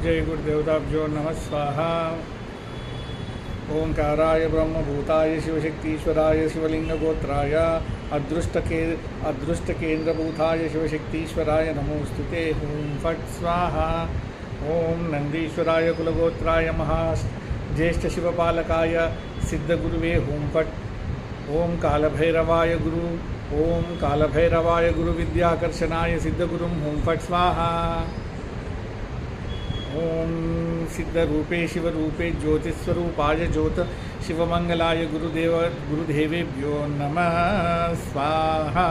जय गुरुदेवताभ्यो नमः स्वाहा। ओंकाराय ब्रह्मभूताय शिवशक्तीश्वराय शिवलिंगगोत्राय अदृष्टकेन्द्रभूताय शिवशक्तीश्वराय नमोस्तुते। ओं फट् स्वाहा। ओं नंदीश्वराय कुलगोत्राय महाज्येष्ठ शिवपालकाय सिद्धगुरुवे ओं फट्। ओं कालभैरवाय गुरु विद्याकर्षणाय सिद्धगुरुं ओं फट् स्वाहा। ओं सिद्धरूपे शिवरूपे ज्योतिस्वरूपाय ज्योत शिवमंगलाय गुरुदेवेभ्यो नमः स्वाहा।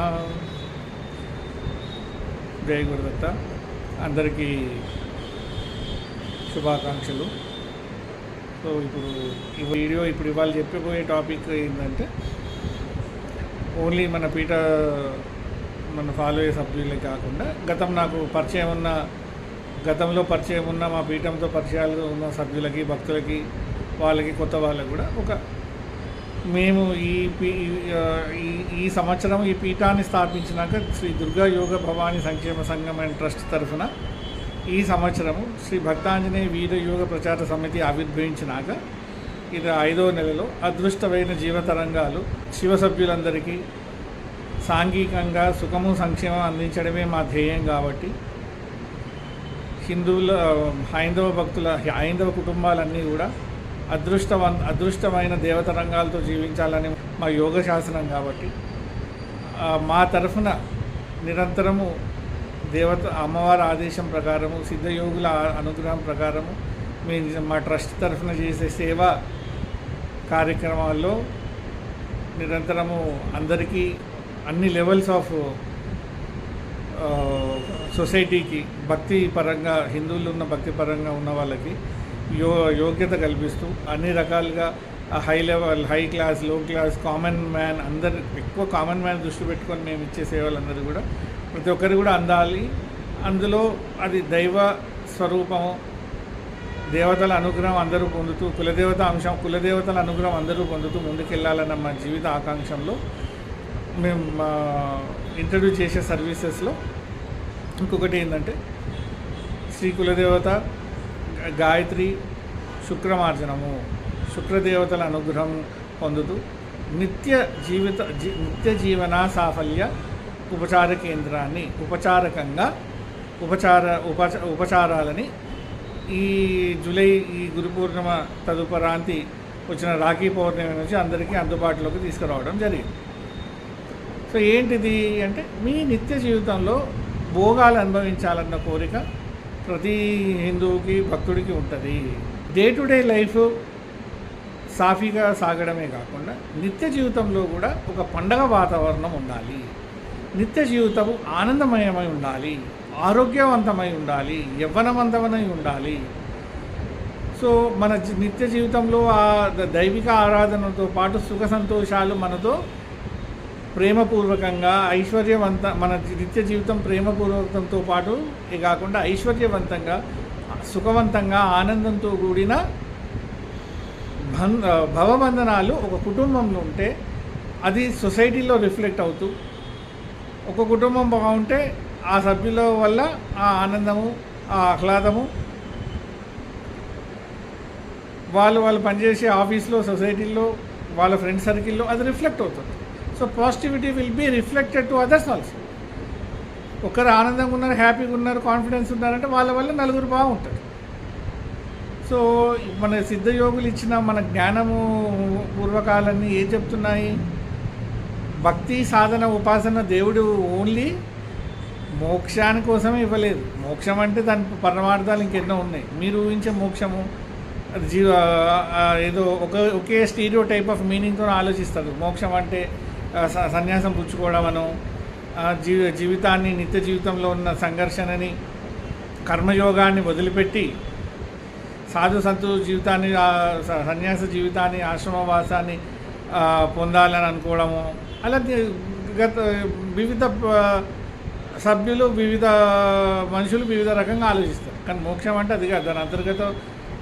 जय गुरुदत्त। अंदरिकी శుభాకాంక్షలు। సో ఇప్పుడు ఈ వీడియో ఇవాళ చెప్పబోయే టాపిక్ ఏంటంటే ఓన్లీ మన ఫాలో అయ్యే సభ్యులే కాకుండా గతంలో పరిచయం ఉన్న మా పీఠంతో పరిచయాలు ఉన్న సభ్యులకి, భక్తులకి, వాళ్ళకి, కొత్త వాళ్ళకి కూడా మేము ఈ సంవత్సరం ఈ పీఠాన్ని స్థాపించినాక శ్రీ దుర్గా యోగ భవానీ సంక్షేమ సంఘం అండ్ ట్రస్ట్ తరఫున ఈ సంవత్సరము శ్రీ భక్తాంజనేయ వీర యోగ ప్రచార సమితి ఆవిర్భవించినాక ఇది 5వ నెలలో అదృష్టమైన జీవతరంగాలు శివ సభ్యులందరికీ సాంఘికంగా సుఖము సంక్షేమం అందించడమే మా ధ్యేయం కాబట్టి హైందవ కుటుంబాలన్నీ కూడా అదృష్టమైన దేవతరంగాలతో జీవించాలని మా యోగ శాసనం కాబట్టి మా తరఫున నిరంతరము అమ్మవారి ఆదేశం ప్రకారము, సిద్ధయోగుల అనుగ్రహం ప్రకారము మా ట్రస్ట్ తరఫున చేసే సేవా కార్యక్రమాల్లో నిరంతరము అందరికీ అన్ని లెవెల్స్ ఆఫ్ సొసైటీకి భక్తి పరంగా, హిందువులు ఉన్న భక్తి పరంగా ఉన్న వాళ్ళకి యోగ్యత కల్పిస్తూ అన్ని రకాలుగా హై లెవెల్, హై క్లాస్, లో క్లాస్, కామన్ మ్యాన్ అందరు ఎక్కువ కామన్ మ్యాన్ దృష్టి పెట్టుకొని మేము ఇచ్చే సేవలందరూ కూడా ప్రతి ఒక్కరు కూడా అందాలి. అందులో అది దైవ స్వరూపము, దేవతల అనుగ్రహం అందరూ పొందుతూ, కులదేవతల అనుగ్రహం అందరూ పొందుతూ ముందుకెళ్ళాలన్న మా జీవిత ఆకాంక్షంలో మేము ఇంట్రడ్యూస్ చేసే సర్వీసెస్లో ఇంకొకటి ఏంటంటే శ్రీ కులదేవత గాయత్రి శుక్రమార్జనము, శుక్రదేవతల అనుగ్రహం పొందుతూ నిత్య జీవన సాఫల్య ఉపచార కేంద్రాన్ని ఉపచారాలని ఈ జూలై ఈ గురు పూర్ణిమ తదుపరాంతి వచ్చిన రాఖీ పౌర్ణమి నుంచి అందరికీ అందుబాటులోకి తీసుకురావడం జరిగింది. సో ఏంటిది అంటే మీ నిత్య జీవితంలో భోగాలు అనుభవించాలన్న కోరిక ప్రతి హిందువుకి, భక్తుడికి ఉంటుంది. డే టు డే లైఫ్ సాఫీగా సాగడమే కాకుండా నిత్య జీవితంలో కూడా ఒక పండగ వాతావరణం ఉండాలి. నిత్య జీవితం ఆనందమయమై ఉండాలి, ఆరోగ్యవంతమై ఉండాలి, యవ్వనవంతమై ఉండాలి. సో మన నిత్య జీవితంలో ఆ దైవిక ఆరాధనతో పాటు సుఖ సంతోషాలు మనతో ప్రేమపూర్వకంగా మన నిత్య జీవితం ప్రేమపూర్వకంతో పాటు కాకుండా ఐశ్వర్యవంతంగా, సుఖవంతంగా, ఆనందంతో కూడిన భవబంధనాలు ఒక కుటుంబంలో ఉంటే అది సొసైటీలో రిఫ్లెక్ట్ అవుతూ, ఒక కుటుంబం బాగుంటే ఆ సభ్యుల వల్ల ఆ ఆనందము, ఆ ఆహ్లాదము వాళ్ళు పనిచేసే ఆఫీస్లో, సొసైటీలో, వాళ్ళ ఫ్రెండ్ సర్కిల్లో అది రిఫ్లెక్ట్ అవుతుంది. So positivity will be reflected to others also. ఒకరు ఆనందంగా ఉన్నారు, హ్యాపీగా ఉన్నారు, కాన్ఫిడెన్స్ ఉన్నారంటే వాళ్ళ వల్ల నలుగురు బాగుంటారు. సో మన సిద్ధయోగులు ఇచ్చిన మన జ్ఞానము పూర్వకాలన్నీ ఏం చెప్తున్నాయి? భక్తి, సాధన, ఉపాసన దేవుడు ఓన్లీ మోక్షాని కోసమే ఇవ్వలేదు. మోక్షం అంటే దాని పరమార్థాలు ఇంకెన్నో ఉన్నాయి. మీరు ఊహించే మోక్షము అది ఏదో ఒకే స్టీరియో టైప్ ఆఫ్ మీనింగ్తో ఆలోచిస్తారు. మోక్షం అంటే సన్యాసం పుచ్చుకోవడం అను, జీవితాన్ని, నిత్య జీవితంలో ఉన్న సంఘర్షణని, కర్మయోగాన్ని వదిలిపెట్టి సాధు సంతు జీవితాన్ని, సన్యాస జీవితాన్ని, ఆశ్రమవాసాన్ని పొందాలని అనుకోవడము, అలాగే వివిధ సభ్యులు, వివిధ మనుషులు వివిధ రకంగా ఆలోచిస్తారు. కానీ మోక్షం అంటే అది కాదు, దాని అంతర్గత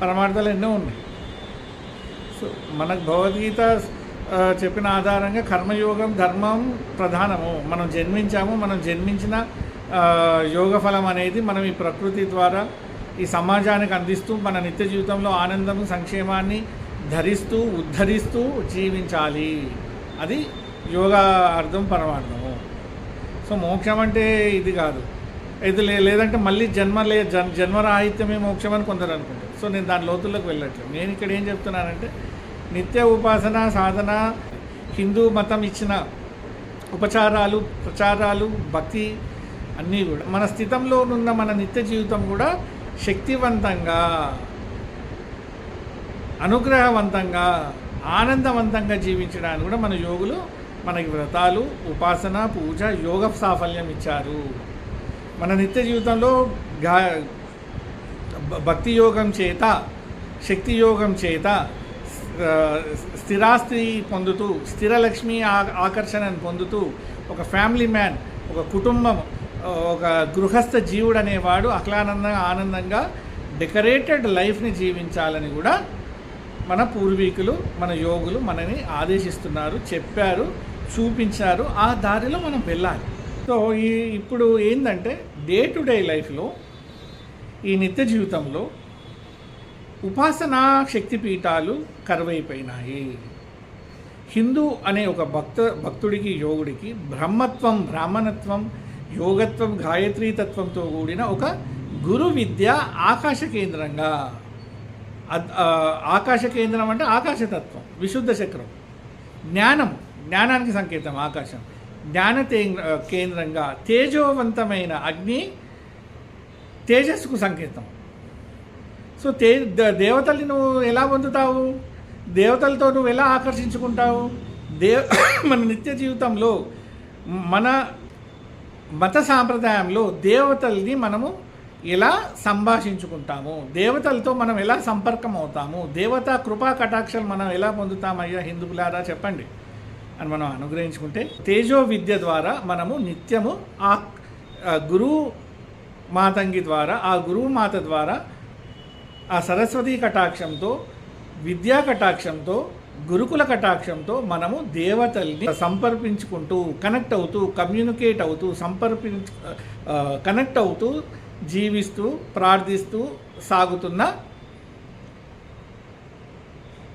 పరమార్థాలు ఎన్నో ఉన్నాయి. సో మనకు భగవద్గీత చెప్పిన ఆధారంగా కర్మయోగం, ధర్మం ప్రధానము. మనం జన్మించిన యోగ ఫలం అనేది మనం ఈ ప్రకృతి ద్వారా ఈ సమాజానికి అందిస్తూ మన నిత్య జీవితంలో ఆనందం సంక్షేమాన్ని ధరిస్తూ ఉద్ధరిస్తూ జీవించాలి. అది యోగా అర్థం పరమార్థము. సో మోక్షం అంటే ఇది కాదు, ఇది లేదంటే మళ్ళీ జన్మరాహిత్యమే మోక్షం అని కొందరు అనుకుంటారు. సో నేను దాని లోతుల్లోకి వెళ్ళట్లేదు. నేను ఇక్కడ ఏం చెప్తున్నానంటే నిత్య ఉపాసన సాధన, హిందూ మతం ఇచ్చిన ఉపచారాలు ప్రచారాలు భక్తి అన్నీ కూడా మన స్థితంలో ఉన్న మన నిత్య జీవితం కూడా శక్తివంతంగా అనుగ్రహవంతంగా ఆనందవంతంగా జీవించడానికి కూడా మన యోగులు మనకి వ్రతాలు ఉపాసన పూజ యోగ సాఫల్యం ఇచ్చారు. మన నిత్య జీవితంలో భక్తి యోగం చేత శక్తి యోగం చేత స్థిరాస్తి పొందుతూ స్థిరలక్ష్మి ఆకర్షణను పొందుతూ ఒక ఫ్యామిలీ మ్యాన్, ఒక కుటుంబం, ఒక గృహస్థ జీవుడు అనేవాడు ఆనందంగా డెకరేటెడ్ లైఫ్ని జీవించాలని కూడా మన పూర్వీకులు మన యోగులు మనని ఆదేశిస్తున్నారు, చెప్పారు, చూపించారు. ఆ దారిలో మనం వెళ్ళాలి. సో ఇప్పుడు ఏంటంటే డే టు డే లైఫ్లో ఈ నిత్య జీవితంలో ఉపాసనా శక్తిపీఠాలు కరువైపోయినాయి. హిందూ అనే ఒక భక్తుడికి యోగుడికి బ్రహ్మత్వం బ్రాహ్మణత్వం యోగత్వం గాయత్రీతత్వంతో కూడిన ఒక గురు విద్య ఆకాశ కేంద్రంగా, ఆకాశ కేంద్రం అంటే ఆకాశతత్వం విశుద్ధ చక్రం, జ్ఞానానికి సంకేతం ఆకాశం, జ్ఞాన కేంద్రంగా తేజోవంతమైన అగ్ని తేజస్సుకు సంకేతం. సో దేవతల్ని నువ్వు ఎలా పొందుతావు, దేవతలతో నువ్వు ఎలా ఆకర్షించుకుంటావు? మన నిత్య జీవితంలో మన మత సాంప్రదాయంలో దేవతల్ని మనము ఎలా సంభాషించుకుంటాము, దేవతలతో మనం ఎలా సంపర్కం అవుతాము, దేవతా కృపా కటాక్షలు మనం ఎలా పొందుతామయ్యా హిందువులారా చెప్పండి అని మనం అనుగ్రహించుకుంటే తేజో విద్య ద్వారా మనము నిత్యము ఆ గురువు మాతంగి ద్వారా ఆ గురువు మాత ద్వారా ఆ సరస్వతీ కటాక్షంతో విద్యా కటాక్షంతో గురుకుల కటాక్షంతో మనము దేవతల్ని సంపర్పించుకుంటూ కనెక్ట్ అవుతూ కమ్యూనికేట్ అవుతూ కనెక్ట్ అవుతూ జీవిస్తూ ప్రార్థిస్తూ సాగుతున్న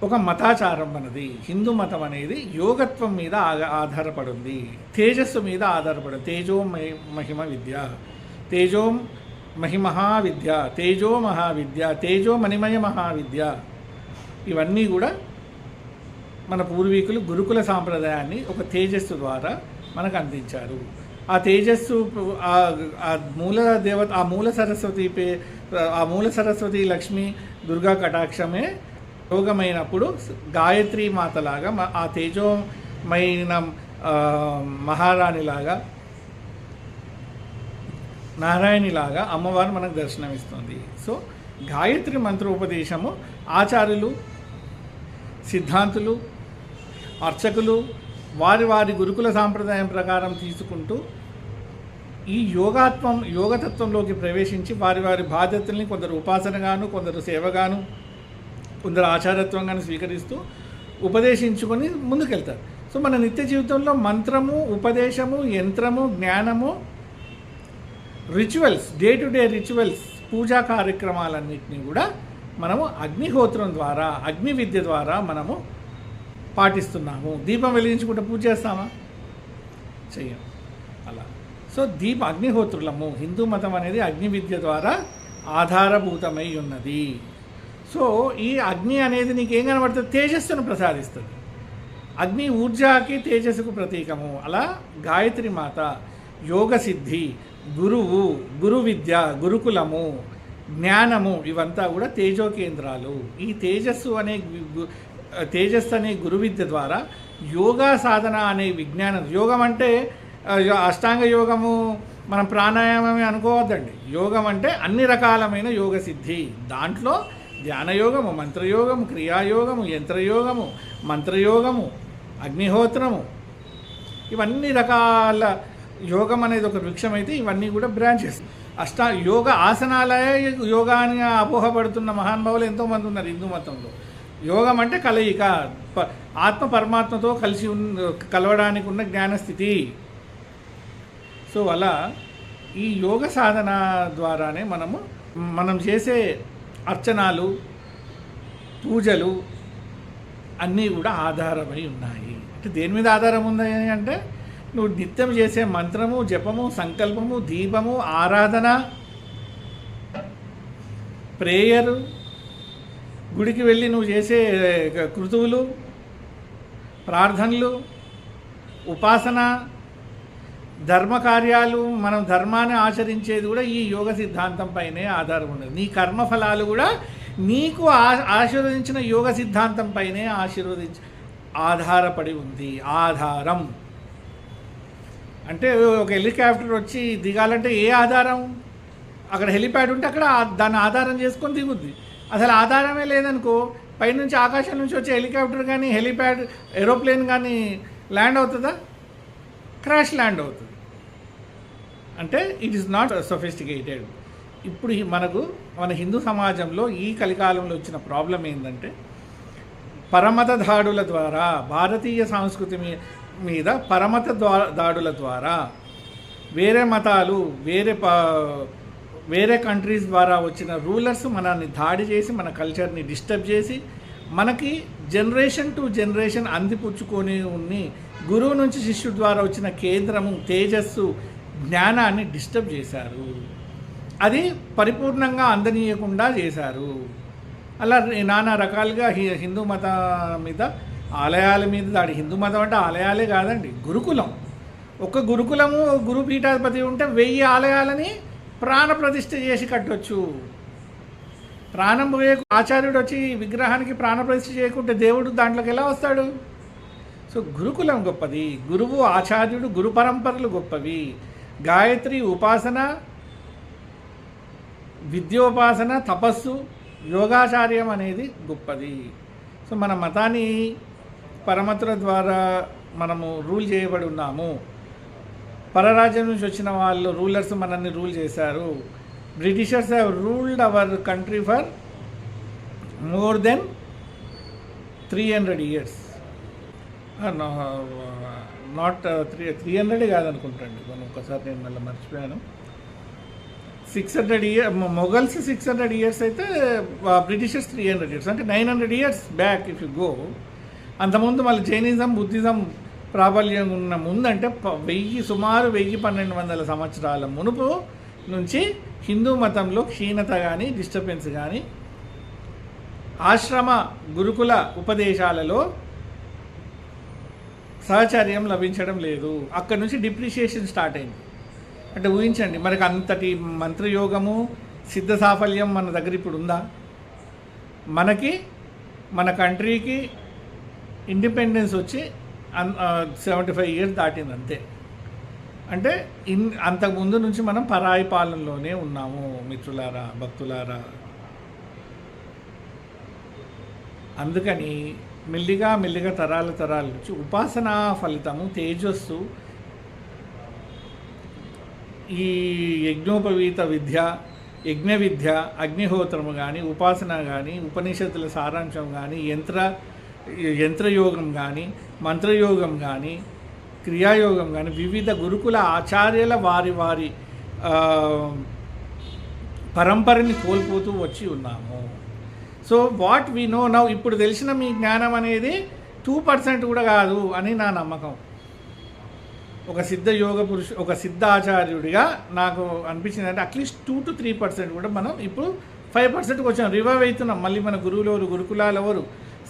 ఒక మతాచారం మనది. హిందూ మతం అనేది యోగత్వం మీద ఆధారపడింది, తేజస్సు మీద ఆధారపడింది. తేజో మహిమ విద్య, తేజో మహిమహావిద్య, తేజో మహావిద్య, తేజో మణిమయ మహావిద్య, ఇవన్నీ కూడా మన పూర్వీకులు గురుకుల సాంప్రదాయాన్ని ఒక తేజస్సు ద్వారా మనకు అందించారు. ఆ తేజస్సు ఆ మూల దేవత ఆ మూల సరస్వతి లక్ష్మి దుర్గా కటాక్షమే యోగమైనప్పుడు గాయత్రి మాతలాగా ఆ తేజోమైన మహారాణిలాగా నారాయణిలాగా అమ్మవారు మనకు దర్శనమిస్తుంది. సో గాయత్రి మంత్రోపదేశము ఆచార్యులు సిద్ధాంతులు అర్చకులు వారి గురుకుల సాంప్రదాయం ప్రకారం తీసుకుంటూ ఈ యోగతత్వంలోకి ప్రవేశించి వారి బాధ్యతల్ని కొందరు ఉపాసనగాను కొందరు సేవగాను కొందరు ఆచారత్వంగాను స్వీకరిస్తూ ఉపదేశించుకొని ముందుకెళ్తారు. సో మన నిత్య జీవితంలో మంత్రము ఉపదేశము యంత్రము జ్ఞానము rituals day to day rituals పూజా కార్యక్రమాలన్నింటినీ కూడా మనము అగ్నిహోత్రం ద్వారా అగ్ని విద్య ద్వారా మనము పాటిస్తున్నాము. దీపం వెలిగించుకుంటే పూజ చేస్తామా? చెయ్యం అలా. సో అగ్నిహోత్రులము. హిందూ మతం అనేది అగ్ని విద్య ద్వారా ఆధారభూతమై ఉన్నది. సో ఈ అగ్ని అనేది నీకేం కనబడుతుంది? తేజస్సును ప్రసాదిస్తుంది. అగ్ని ఊర్జాకి తేజస్సుకు ప్రతీకము. అలా గాయత్రి మాత యోగ సిద్ధి గురువు గురు విద్య గురుకులము జ్ఞానము ఇవంతా కూడా తేజో కేంద్రాలు. ఈ తేజస్సు అనే గురు విద్య ద్వారా యోగా సాధన అనే విజ్ఞానం. యోగం అంటే అష్టాంగ యోగము మనం ప్రాణాయామమే అనుకోవద్దండి. యోగం అంటే అన్ని రకాలమైన యోగ సిద్ధి. దాంట్లో ధ్యానయోగము మంత్రయోగము క్రియాయోగము యంత్రయోగము మంత్రయోగము అగ్నిహోత్రము ఇవన్నీ రకాల యోగం అనేది ఒక వృక్షం అయితే ఇవన్నీ కూడా బ్రాంచెస్. యోగ ఆసనాలే యోగా అని అపోహపడుతున్న మహానుభావులు ఎంతోమంది ఉన్నారు హిందూ మతంలో. యోగం అంటే కలయిక, ఆత్మ పరమాత్మతో కలవడానికి ఉన్న జ్ఞానస్థితి. సో అలా ఈ యోగ సాధన ద్వారానే మనము మనం చేసే అర్చనాలు, పూజలు అన్నీ కూడా ఆధారమై ఉన్నాయి. అంటే దేని మీద ఆధారం ఉంది అంటే నువ్వు నిత్యం చేసే మంత్రము, జపము, సంకల్పము, దీపము, ఆరాధన, ప్రేయరు, గుడికి వెళ్ళి నువ్వు చేసే కృతువులు, ప్రార్థనలు, ఉపాసన, ధర్మకార్యాలు, మనం ధర్మాన్ని ఆచరించేది కూడా ఈ యోగ సిద్ధాంతం పైనే ఆధారం ఉన్నది. నీ కర్మఫలాలు కూడా నీకు ఆశీర్వదించిన యోగ సిద్ధాంతం పైనే ఆధారపడి ఉంది. ఆధారం అంటే ఒక హెలికాప్టర్ వచ్చి దిగాలంటే ఏ ఆధారం? అక్కడ హెలిప్యాడ్ ఉంటే అక్కడ దాన్ని ఆధారం చేసుకొని దిగుద్ది. అసలు ఆధారమే లేదనుకో, పైనుంచి ఆకాశం నుంచి వచ్చే హెలికాప్టర్ కానీ, హెలిప్యాడ్, ఏరోప్లేన్ కానీ ల్యాండ్ అవుతుందా? క్రాష్ ల్యాండ్ అవుతుంది. అంటే ఇట్ ఈస్ నాట్ సొఫిస్టికేటెడ్. ఇప్పుడు మన హిందూ సమాజంలో ఈ కలికాలంలో వచ్చిన ప్రాబ్లం ఏంటంటే, పరమత దాడుల ద్వారా, భారతీయ సంస్కృతి మీద పరమత దాడుల ద్వారా వేరే మతాలు, వేరే కంట్రీస్ ద్వారా వచ్చిన రూలర్స్ మనల్ని దాడి చేసి, మన కల్చర్ని డిస్టర్బ్ చేసి, మనకి జనరేషన్ టు జనరేషన్ అందిపుచ్చుకొని ఉన్ని గురువు నుంచి శిష్యుడి ద్వారా వచ్చిన కేంద్రము, తేజస్సు, జ్ఞానాన్ని డిస్టర్బ్ చేశారు. అది పరిపూర్ణంగా అందనీయకుండా చేశారు. అలా నానా రకాలుగా హిందూ మతం మీద, ఆలయాల మీద దాడి. హిందూ మతం అంటే ఆలయాలే కాదండి, గురుకులం. ఒక గురుకులము, గురు పీఠాధిపతి ఉంటే 1000 ఆలయాలని ప్రాణప్రతిష్ఠ చేసి కట్టొచ్చు. ప్రాణం పోయే ఆచార్యుడు వచ్చి విగ్రహానికి ప్రాణప్రతిష్ఠ చేయకుంటే దేవుడు దాంట్లోకి ఎలా వస్తాడు? సో గురుకులం గొప్పది, గురువు, ఆచార్యుడు, గురు పరంపరలు గొప్పవి. గాయత్రి ఉపాసన, విద్యోపాసన, తపస్సు, యోగాచార్యం అనేది గొప్పది. సో మన మతాన్ని పరమతుల ద్వారా మనము రూల్ చేయబడి ఉన్నాము. పరరాజ్యం నుంచి వచ్చిన వాళ్ళు, రూలర్స్ మనల్ని రూల్ చేశారు. Britishers have ruled our country for more than 300 years. Not 300 కాదనుకుంటాండి, మనం ఒకసారి నేను మళ్ళీ మర్చిపోయాను. 600 years, మొఘల్స్ 600 years అయితే బ్రిటిషర్స్ 300 years, అంటే 900 years back if you go. అంతకుముందు మళ్ళీ జైనిజం, బుద్ధిజం ప్రాబల్యం ఉన్న ముందంటే సుమారు 1000-1200 సంవత్సరాల మునుపు నుంచి హిందూ మతంలో క్షీణత కానీ, డిస్టర్బెన్స్ కానీ, ఆశ్రమ గురుకుల ఉపదేశాలలో సహచర్యం లభించడం లేదు. అక్కడి నుంచి డిప్రిషియేషన్ స్టార్ట్ అయింది. అంటే ఊహించండి, మనకు అంతటి మంత్రయోగము, సిద్ధ సాఫల్యం మన దగ్గర ఇప్పుడు ఉందా? మన కంట్రీకి ఇండిపెండెన్స్ వచ్చి 75 years దాటింది అంతే. అంటే అంతకుముందు నుంచి మనం పరాయి పాలనలోనే ఉన్నాము మిత్రులారా, భక్తులారా. అందుకని మెల్లిగా తరాల నుంచి ఉపాసనా ఫలితము, తేజస్సు, ఈ యజ్ఞోపవీత విద్య, యజ్ఞ విద్య, అగ్నిహోత్రము కానీ, ఉపాసన కానీ, ఉపనిషత్తుల సారాంశం కానీ, యంత్రయోగం కానీ, మంత్రయోగం కానీ, క్రియాయోగం కానీ, వివిధ గురుకుల ఆచార్యుల వారి పరంపరని కోల్పోతూ వచ్చి ఉన్నాము. So what we know now, ఇప్పుడు తెలిసిన మీ జ్ఞానం అనేది 2% కూడా కాదు అని నా నమ్మకం. ఒక సిద్ధ యోగ ఒక సిద్ధ ఆచార్యుడిగా నాకు అనిపించింది అంటే అట్లీస్ట్ 2 to 3% కూడా మనం ఇప్పుడు 5%కి వచ్చాం. రివైవ్ అవుతున్నాం. మళ్ళీ మన గురువులు ఎవరు, గురుకులాలు ఎవరు,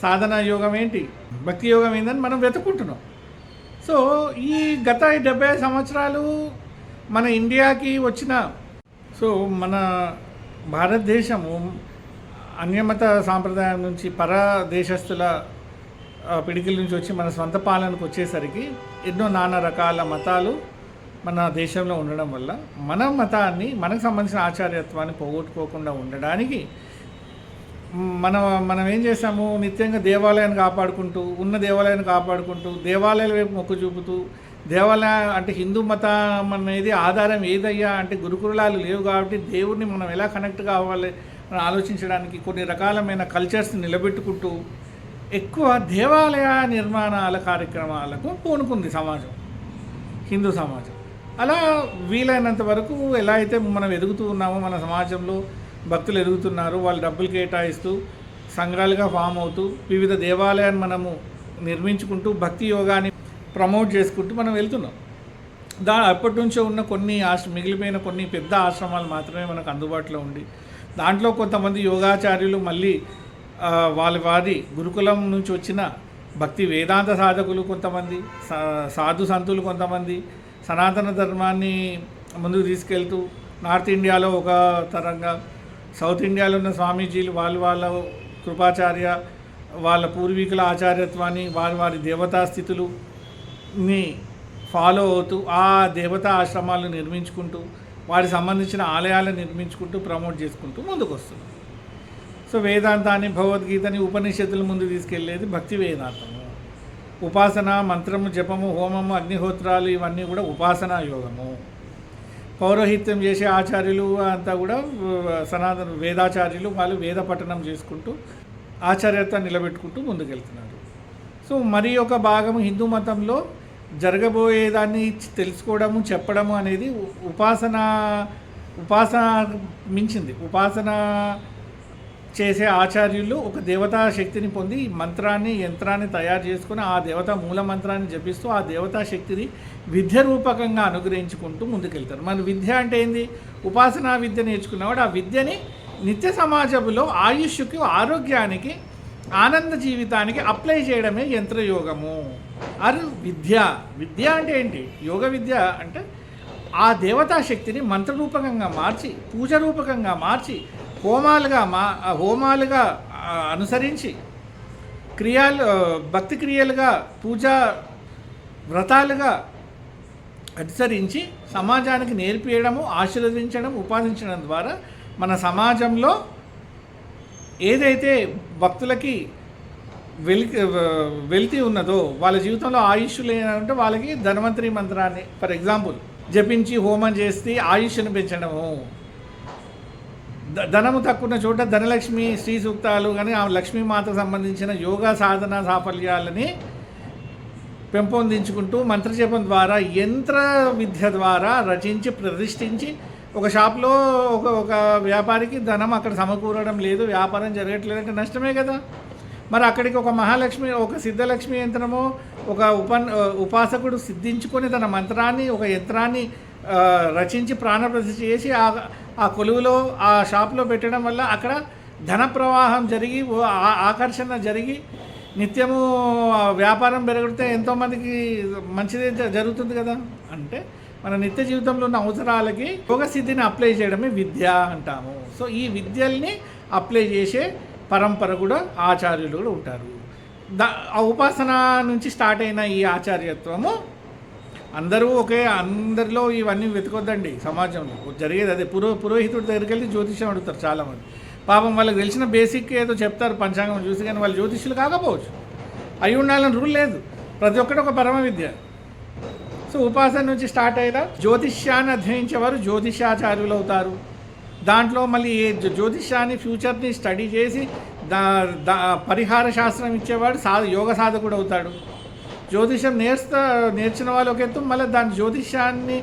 సాధన యోగం ఏంటి, భక్తి యోగం ఏందని మనం వెతుక్కుంటున్నాం. సో ఈ గత 70 సంవత్సరాలు మన ఇండియాకి వచ్చిన, సో మన భారతదేశము అన్యమత సాంప్రదాయం నుంచి, పరదేశస్తుల పిడికిల నుంచి వచ్చి మన స్వంత పాలనకు వచ్చేసరికి ఎన్నో నానా రకాల మతాలు మన దేశంలో ఉండడం వల్ల మన మతాన్ని, మనకు సంబంధించిన ఆచార్యత్వాన్ని పోగొట్టుకోకుండా ఉండడానికి మనం ఏం చేస్తాము, నిత్యంగా దేవాలయాన్ని కాపాడుకుంటూ, ఉన్న దేవాలయాన్ని కాపాడుకుంటూ, దేవాలయాల వైపు మొక్కు చూపుతూ, దేవాలయం అంటే హిందూ మతం అనేది ఆధారం ఏదయ్యా అంటే గురుకులాలు లేవు కాబట్టి దేవుడిని మనం ఎలా కనెక్ట్ కావాలి అని ఆలోచించడానికి కొన్ని రకాలమైన కల్చర్స్ని నిలబెట్టుకుంటూ ఎక్కువ దేవాలయ నిర్మాణాల కార్యక్రమాలకు పూనుకుంది సమాజం, హిందూ సమాజం. అలా వీలైనంత వరకు ఎలా అయితే మనం ఎదుగుతూ ఉన్నామో మన సమాజంలో, భక్తులు ఎదుగుతున్నారు. వాళ్ళు డబ్బులు కేటాయిస్తూ సంఘాలుగా ఫామ్ అవుతూ వివిధ దేవాలయాన్ని మనము నిర్మించుకుంటూ భక్తి యోగాన్ని ప్రమోట్ చేసుకుంటూ మనం వెళ్తున్నాం. అప్పటి నుంచో ఉన్న కొన్ని మిగిలిపోయిన కొన్ని పెద్ద ఆశ్రమాలు మాత్రమే మనకు అందుబాటులో ఉండి దాంట్లో కొంతమంది యోగాచార్యులు మళ్ళీ వారి గురుకులం నుంచి వచ్చిన భక్తి వేదాంత సాధకులు కొంతమంది, సాధు సంతులు కొంతమంది సనాతన ధర్మాన్ని ముందుకు తీసుకెళ్తూ నార్త్ ఇండియాలో ఒక తరంగా, సౌత్ ఇండియాలో ఉన్న స్వామీజీలు వాళ్ళ కృపాచార్య వాళ్ళ పూర్వీకుల ఆచార్యత్వాన్ని వారి దేవతా స్థితులుని ఫాలో అవుతూ ఆ దేవతా ఆశ్రమాలు నిర్మించుకుంటూ వారికి సంబంధించిన ఆలయాలను నిర్మించుకుంటూ ప్రమోట్ చేసుకుంటూ ముందుకు వస్తుంది. సో వేదాంతాన్ని, భగవద్గీతని, ఉపనిషత్తుల ముందు తీసుకెళ్లేది భక్తి వేదాంతము. ఉపాసన, మంత్రము, జపము, హోమము, అగ్నిహోత్రాలు ఇవన్నీ కూడా ఉపాసనా యోగము. పౌరోహిత్యం చేసే ఆచార్యులు అంతా కూడా సనాతన వేదాచార్యులు, వాళ్ళు వేద పఠనం చేసుకుంటూ ఆచార్యత్వం నిలబెట్టుకుంటూ ముందుకెళ్తున్నారు. సో మరి ఒక భాగము హిందూ మతంలో జరగబోయేదాన్ని తెలుసుకోవడము, చెప్పడము అనేది ఉపాసన మించింది. ఉపాసన చేసే ఆచార్యులు ఒక దేవతా శక్తిని పొంది మంత్రాన్ని, యంత్రాన్ని తయారు చేసుకుని ఆ దేవతా మూల మంత్రాన్ని జపిస్తూ ఆ దేవతా శక్తిని విద్య రూపకంగా అనుగ్రహించుకుంటూ ముందుకెళ్తారు. మన విద్య అంటే ఏంది? ఉపాసనా విద్య నేర్చుకున్నవాడు ఆ విద్యని నిత్య సమాజంలో ఆయుష్కి, ఆరోగ్యానికి, ఆనంద జీవితానికి అప్లై చేయడమే యంత్రయోగము. విద్య అంటే ఏంటి? యోగ విద్య అంటే ఆ దేవతా శక్తిని మంత్రరూపకంగా మార్చి, పూజ రూపకంగా మార్చి, హోమాలుగా అనుసరించి, భక్తి క్రియలుగా, పూజా వ్రతాలుగా అనుసరించి సమాజానికి నేర్పియడము, ఆశీర్వదించడం, ఉపాసించడం ద్వారా మన సమాజంలో ఏదైతే భక్తులకి వెలితి ఉన్నదో, వాళ్ళ జీవితంలో ఆయుష్ లేనంటే వాళ్ళకి ధన్వంతరి మంత్రాన్ని ఫర్ ఎగ్జాంపుల్ జపించి హోమం చేసి ఆయుష్ను పెంచడము, ధనము తక్కువ చోట ధనలక్ష్మి శ్రీ సూక్తాలు కానీ ఆ లక్ష్మీమాతకు సంబంధించిన యోగా సాధన సాఫల్యాలని పెంపొందించుకుంటూ మంత్రజపం ద్వారా, యంత్ర విద్య ద్వారా రచించి ప్రతిష్ఠించి ఒక షాప్లో ఒక వ్యాపారికి ధనం అక్కడ సమకూరడం లేదు, వ్యాపారం జరగట్లేదంటే నష్టమే కదా. మరి అక్కడికి ఒక మహాలక్ష్మి, ఒక సిద్ధలక్ష్మి యంత్రము, ఒక ఉపాసకుడు సిద్ధించుకొని తన మంత్రాన్ని, ఒక యంత్రాన్ని రచించి ప్రాణప్రతిష్ఠ చేసి ఆ కొలువులో ఆ షాప్లో పెట్టడం వల్ల అక్కడ ధన ప్రవాహం జరిగి, ఆకర్షణ జరిగి నిత్యము వ్యాపారం పెరిగితే ఎంతోమందికి మంచిది జరుగుతుంది కదా. అంటే మన నిత్య జీవితంలో ఉన్న అవసరాలకి యోగ సిద్ధిని అప్లై చేయడమే విద్య అంటాము. సో ఈ విద్యల్ని అప్లై చేసే పరంపర కూడా ఆచార్యులు కూడా ఉంటారు. ఆ ఉపాసన నుంచి స్టార్ట్ అయిన ఈ ఆచార్యత్వము అందరిలో ఇవన్నీ వెతుకొద్దండి. సమాజంలో జరిగేది అదే. పురోహితుడి దగ్గరికి వెళ్ళి జ్యోతిష్యం అడుగుతారు చాలామంది. పాపం వాళ్ళకి తెలిసిన బేసిక్ ఏదో చెప్తారు పంచాంగం చూసి, కానీ వాళ్ళు జ్యోతిష్యులు కాకపోవచ్చు. అయి ఉండాలని రూల్ లేదు. ప్రతి ఒక్కటి ఒక పరమ విద్య. సో ఉపాసన నుంచి స్టార్ట్ అయినా జ్యోతిష్యాన్ని అధ్యయించేవారు జ్యోతిష్యాచార్యులు అవుతారు. దాంట్లో మళ్ళీ జ్యోతిష్యాన్ని ఫ్యూచర్ని స్టడీ చేసి పరిహార శాస్త్రం ఇచ్చేవాడు యోగ సాధకుడు అవుతాడు. జ్యోతిష్యం నేర్చిన వాళ్ళు ఒక ఎత్తు, మళ్ళీ దాని జ్యోతిష్యాన్ని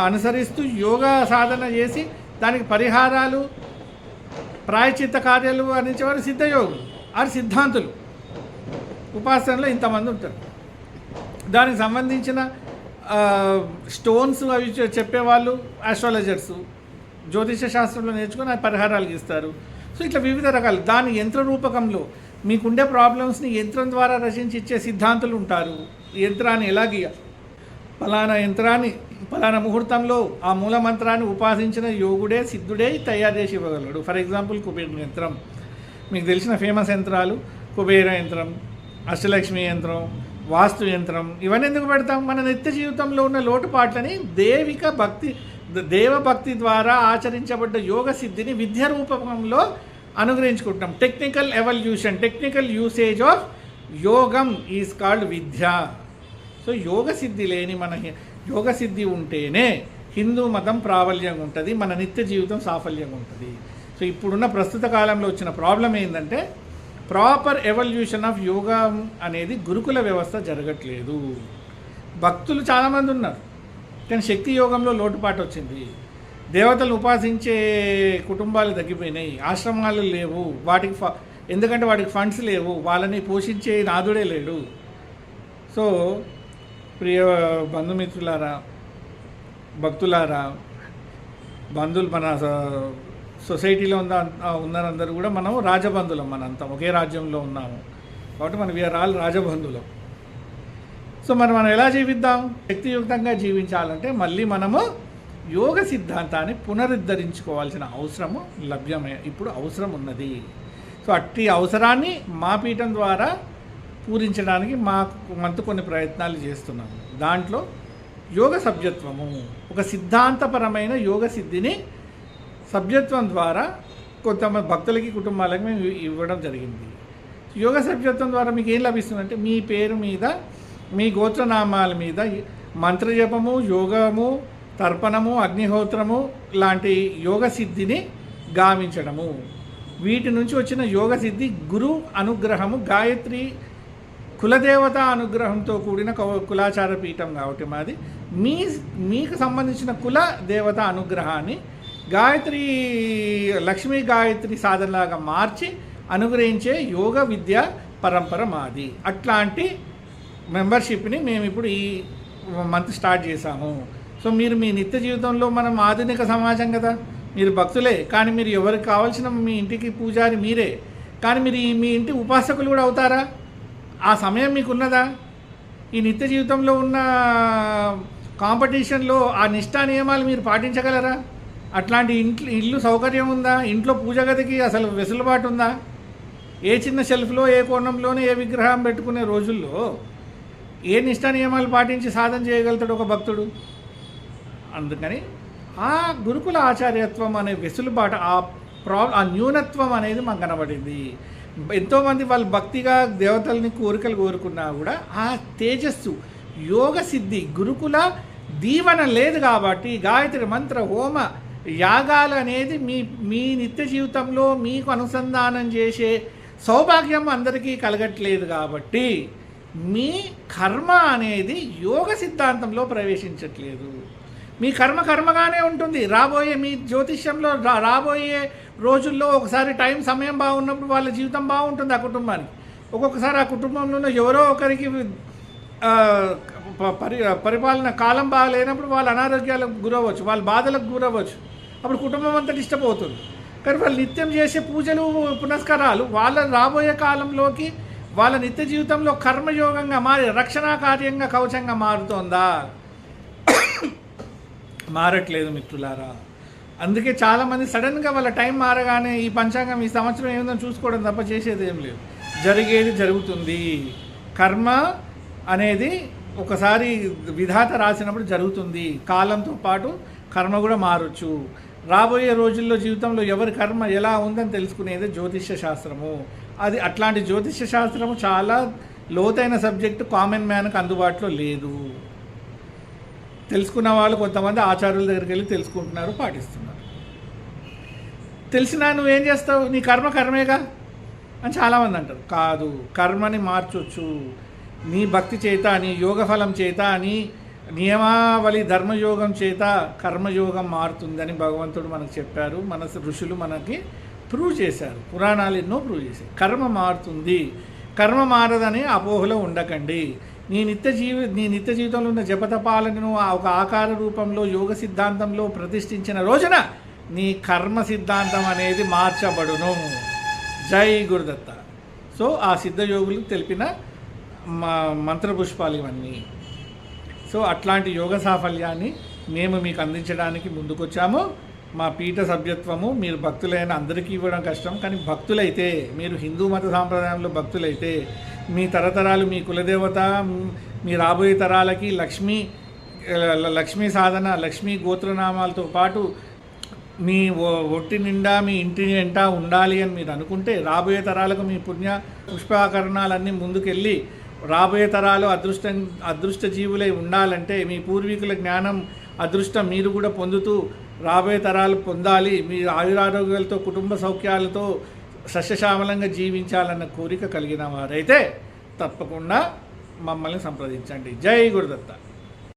అనుసరిస్తూ యోగా సాధన చేసి దానికి పరిహారాలు, ప్రాయచిత్త కార్యాలు అందించేవారు సిద్ధయోగులు ఆరు సిద్ధాంతులు. ఉపాసనలో ఇంతమంది ఉంటారు. దానికి సంబంధించిన స్టోన్స్ అవి చెప్పేవాళ్ళు ఆస్ట్రాలజర్సు, జ్యోతిష శాస్త్రంలో నేర్చుకొని ఆ పరిహారాలు ఇస్తారు. సో ఇట్లా వివిధ రకాలు. దాని యంత్ర రూపకంలో మీకుండే ప్రాబ్లమ్స్ని యంత్రం ద్వారా రచించి ఇచ్చే సిద్ధాంతులు ఉంటారు. యంత్రాన్ని ఎలా గీయాలి, ఫలానా యంత్రాన్ని ఫలానా ముహూర్తంలో ఆ మూల మంత్రాన్ని ఉపాసించిన యోగుడే, సిద్ధుడే తయారు చేసి ఇవ్వగలడు. ఫర్ ఎగ్జాంపుల్ కుబేర యంత్రం, మీకు తెలిసిన ఫేమస్ యంత్రాలు కుబేర యంత్రం, అష్టలక్ష్మి యంత్రం, వాస్తు యంత్రం. ఇవన్నీ ఎందుకు పెడతాం? మన నిత్య జీవితంలో ఉన్న లోటుపాట్లని దేవభక్తి ద్వారా ఆచరించబడ్డ యోగ సిద్ధిని విద్య రూపంలో అనుగ్రహించుకుంటాం. Technical evolution, technical usage of యోగం ఈజ్ కాల్డ్ విద్య. సో యోగ సిద్ధి లేని యోగ సిద్ధి ఉంటేనే హిందూ మతం ప్రాబల్యంగా ఉంటుంది, మన నిత్య జీవితం సాఫల్యంగా ఉంటుంది. సో ఇప్పుడున్న ప్రస్తుత కాలంలో వచ్చిన ప్రాబ్లం ఏంటంటే ప్రాపర్ ఎవల్యూషన్ ఆఫ్ యోగా అనేది గురుకుల వ్యవస్థ జరగట్లేదు. భక్తులు చాలామంది ఉన్నారు, కానీ శక్తి యోగంలో లోటుపాటు వచ్చింది. దేవతలను ఉపాసించే కుటుంబాలు తగ్గిపోయినాయి, ఆశ్రమాలు లేవు, వాటికి ఎందుకంటే వాటికి ఫండ్స్ లేవు, వాళ్ళని పోషించే నాదుడే లేడు. సో ప్రియ బంధుమిత్రులారా, భక్తులారా, బంధువులు, మన సొసైటీలో ఉన్నారందరూ కూడా మనం రాజబంధులం, మనంతా ఒకే రాజ్యంలో ఉన్నాము కాబట్టి మనం వీఆర్ ఆల్ రాజబంధువులం. సో మనం ఎలా జీవిద్దాం? శక్తియుక్తంగా జీవించాలంటే మళ్ళీ మనము యోగ సిద్ధాంతాన్ని పునరుద్ధరించుకోవాల్సిన అవసరము ఇప్పుడు అవసరం ఉన్నది. సో అట్టి అవసరాన్ని మా పీఠం ద్వారా పూరించడానికి మనతో కొన్ని ప్రయత్నాలు చేస్తున్నాము. దాంట్లో యోగ సభ్యత్వము, ఒక సిద్ధాంతపరమైన యోగ సిద్ధిని సభ్యత్వం ద్వారా కొంతమంది భక్తులకి, కుటుంబాలకి మేము ఇవ్వడం జరిగింది. యోగ సభ్యత్వం ద్వారా మీకు ఏం లభిస్తుందంటే మీ పేరు మీద, మీ గోత్రనామాల మీద మంత్రజపము, యోగము, తర్పణము, అగ్నిహోత్రము లాంటి యోగ సిద్ధిని గావించడము. వీటి నుంచి వచ్చిన యోగ సిద్ధి గురు అనుగ్రహము, గాయత్రి కులదేవత అనుగ్రహంతో కూడిన కులాచార పీఠం కాబట్టి మాది మీకు సంబంధించిన కుల దేవత అనుగ్రహాన్ని గాయత్రి, లక్ష్మీ గాయత్రి సాధనలాగా మార్చి అనుగ్రహించే యోగ విద్య పరంపర మాది. అట్లాంటి మెంబర్షిప్ని మేము ఇప్పుడు ఈ మంత్ స్టార్ట్ చేశాము. సో మీరు మీ నిత్య జీవితంలో, మనం ఆధునిక సమాజం కదా, మీరు భక్తులే, కానీ మీరు ఎవరికి కావాల్సిన మీ ఇంటికి పూజారి మీరే, కానీ మీరు మీ ఇంటి ఉపాసకులు కూడా అవుతారా? ఆ సమయం మీకున్నదా? ఈ నిత్య జీవితంలో ఉన్న కాంపిటీషన్లో ఆ నిష్ఠా నియమాలు మీరు పాటించగలరా? అట్లాంటి ఇల్లు సౌకర్యం ఉందా? ఇంట్లో పూజ గదికి అసలు వెసులుబాటు ఉందా? ఏ చిన్న షెల్ఫ్లో, ఏ కోణంలోనే ఏ విగ్రహం పెట్టుకునే రోజుల్లో ఏ నిష్ఠా నియమాలు పాటించి సాధన చేయగలుగుతాడు ఒక భక్తుడు? అందుకని ఆ గురుకుల ఆచార్యత్వం అనే వెసులుబాటు, ఆ న్యూనత్వం అనేది మాకు కనబడింది. ఎంతోమంది వాళ్ళు భక్తిగా దేవతల్ని కోరికలు కోరుకున్నా కూడా ఆ తేజస్సు, యోగ సిద్ధి, గురుకుల దీవెన లేదు కాబట్టి గాయత్రి మంత్ర హోమ యాగాలు అనేది మీ నిత్య జీవితంలో మీకు అనుసంధానం చేసే సౌభాగ్యం అందరికీ కలగట్లేదు కాబట్టి మీ కర్మ అనేది యోగ సిద్ధాంతంలో ప్రవేశించట్లేదు. మీ కర్మగానే ఉంటుంది. రాబోయే మీ జ్యోతిష్యంలో రాబోయే రోజుల్లో ఒకసారి సమయం బాగున్నప్పుడు వాళ్ళ జీవితం బాగుంటుంది ఆ కుటుంబానికి. ఒక్కొక్కసారి ఆ కుటుంబంలో ఎవరో ఒకరికి పరిపాలన కాలం బాగాలేనప్పుడు వాళ్ళు అనారోగ్యాలకు గురవ్వచ్చు, వాళ్ళ బాధలకు గురవ్వచ్చు. అప్పుడు కుటుంబం అంతా డిస్టర్బ్ అవుతుంది. కానీ వాళ్ళు నిత్యం చేసే పూజలు, పునస్కారాలు వాళ్ళ రాబోయే కాలంలోకి, వాళ్ళ నిత్య జీవితంలో కర్మయోగంగా మారి రక్షణా కార్యంగా, కవచంగా మారుతోందా? మారట్లేదు మిత్రులారా. అందుకే చాలామంది సడన్గా వాళ్ళ టైం మారగానే ఈ పంచాంగం ఈ సంవత్సరం ఏముందో చూసుకోవడం తప్ప చేసేది ఏం లేదు. జరిగేది జరుగుతుంది. కర్మ అనేది ఒకసారి విధాత రాసినప్పుడు జరుగుతుంది. కాలంతో పాటు కర్మ కూడా మారచ్చు. రాబోయే రోజుల్లో జీవితంలో ఎవరి కర్మ ఎలా ఉందని తెలుసుకునేది జ్యోతిష్య శాస్త్రము. అట్లాంటి జ్యోతిష్య శాస్త్రము చాలా లోతైన సబ్జెక్టు, కామన్ మ్యాన్కి అందుబాటులో లేదు. తెలుసుకున్న వాళ్ళు కొంతమంది ఆచార్యుల దగ్గరికి వెళ్ళి తెలుసుకుంటున్నారు, పాటిస్తున్నారు. తెలిసినా నువ్వేం చేస్తావు? నీ కర్మేగా అని చాలామంది అంటారు. కాదు, కర్మని మార్చొచ్చు. నీ భక్తి చేత, నీ యోగఫలం చేత, నీ నియమావళి ధర్మయోగం చేత కర్మయోగం మారుతుందని భగవంతుడు మనకు చెప్పారు. మన ఋషులు మనకి ప్రూవ్ చేశారు. పురాణాలు ఎన్నో ప్రూవ్ చేశాయి. కర్మ మారుతుంది. కర్మ మారదని అపోహలో ఉండకండి. నీ నిత్య జీవితంలో ఉన్న జపతపాలను ఒక ఆకార రూపంలో యోగ సిద్ధాంతంలో ప్రతిష్ఠించిన రోజున నీ కర్మ సిద్ధాంతం అనేది మార్చబడును. జై గురుదత్త. సో ఆ సిద్ధయోగులు తెలిపిన మంత్రపుష్పాలు ఇవన్నీ. సో అట్లాంటి యోగ సాఫల్యాన్ని మేము మీకు అందించడానికి ముందుకొచ్చాము. మా పీఠ సభ్యత్వము మీరు భక్తులైన అందరికీ ఇవ్వడం కష్టం. కానీ భక్తులైతే, మీరు హిందూ మత సాంప్రదాయంలో భక్తులైతే, మీ తరతరాలు మీ కులదేవత, మీ రాబోయే తరాలకి లక్ష్మీ సాధన, లక్ష్మీ గోత్రనామాలతో పాటు మీ ఒంటి నిండా, మీ ఇంటి నిండా ఉండాలి అని మీరు అనుకుంటే, రాబోయే తరాలకు మీ పుణ్య పుష్పాకరణాలన్నీ ముందుకెళ్ళి రాబోయే తరాలు అదృష్ట జీవులై ఉండాలంటే, మీ పూర్వీకుల జ్ఞానం, అదృష్టం మీరు కూడా పొందుతూ రాబోయే తరాలు పొందాలి, మీ ఆయురారోగ్యాలతో, కుటుంబ సౌఖ్యాలతో సస్యశ్యామలంగా జీవించాలన్న కోరిక కలిగిన వారైతే తప్పకుండా మమ్మల్ని సంప్రదించండి. జై గురుదత్త.